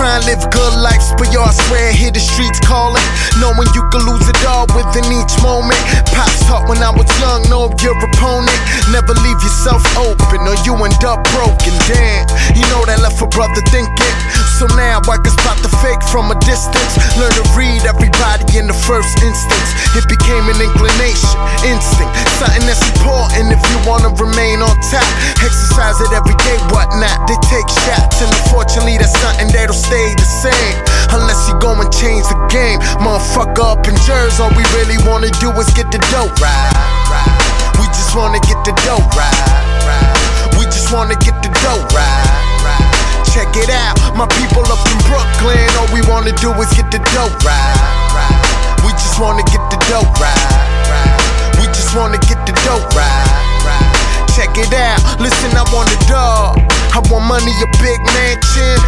Try and live good lives, but yo, I swear I hear the streets calling, knowing you can lose it all within each moment. Pops taught when I was young, know your opponent, never leave yourself open or you end up broken. Damn, you know that left a brother thinking. So now I can spot the fake from a distance, learn to read everybody in the first instance. It became an inclination, instinct, something that's important if you wanna remain on top. Exercise it every day, whatnot. They take shots, and unfortunately that's something that'll stay the same unless you go and change the game. Motherfucker, up in Jersey, all we really wanna do is get the dough right. We just wanna get the dough right. We just wanna get the dough right. Check it out, my people up in Brooklyn, all we wanna do is get the dough right. We just wanna get the dough right. We just wanna get the dough right. Check it out, listen, I want a dog. I want money, a big mansion.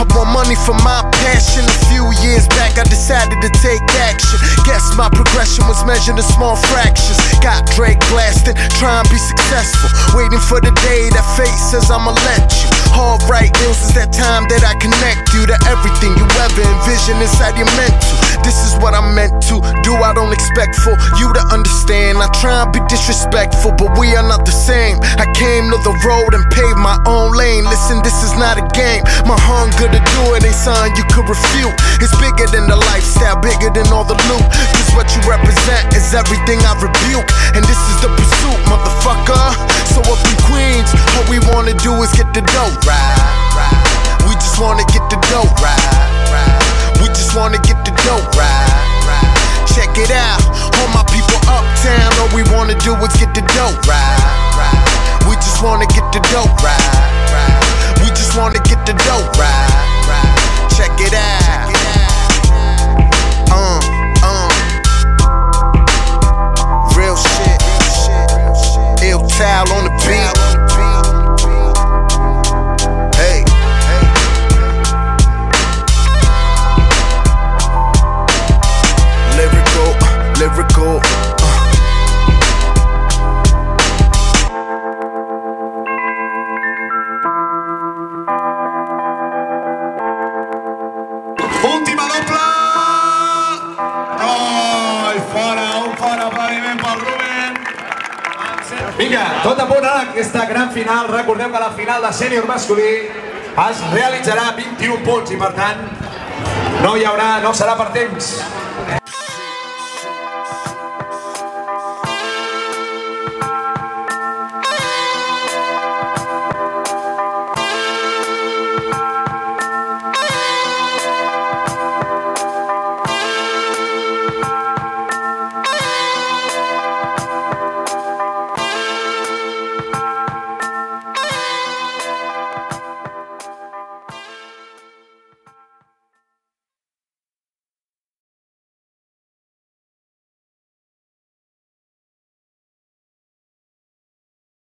I want money for my passion. A few years back I decided to take action. Guess my progression was measured in small fractions. Got Drake blasting, trying to be successful, waiting for the day that fate says I'ma let you. Alright, ills is that time that I connect you to everything you ever envision inside your mental. This is what I'm meant to do, I don't expect for you to understand. I try and be disrespectful, but we are not the same. I came to the road and paved my own lane. Listen, this is not a game. My hunger to do it ain't something you could refute. It's bigger than the lifestyle, bigger than all the loot. Cause what you represent is everything I rebuke, and this is the pursuit, motherfucker. So up in Queens, all we wanna do is get the dough right. We just wanna get the dough right. We just wanna get the dough right. Check it out, all my people uptown, all we wanna do is get the dough right. We just wanna get the dough right. We just wanna get the dough right. Check it out. Real shit. Ill Towel on the beat. Hey. Lyrical. Última doble! Ai, fora, un fort aplaudiment pel Ruben. Vinga, tot a punt ara aquesta gran final. Recordeu que la final de sènior masculí es realitzarà 21 punts i per tant no serà per temps.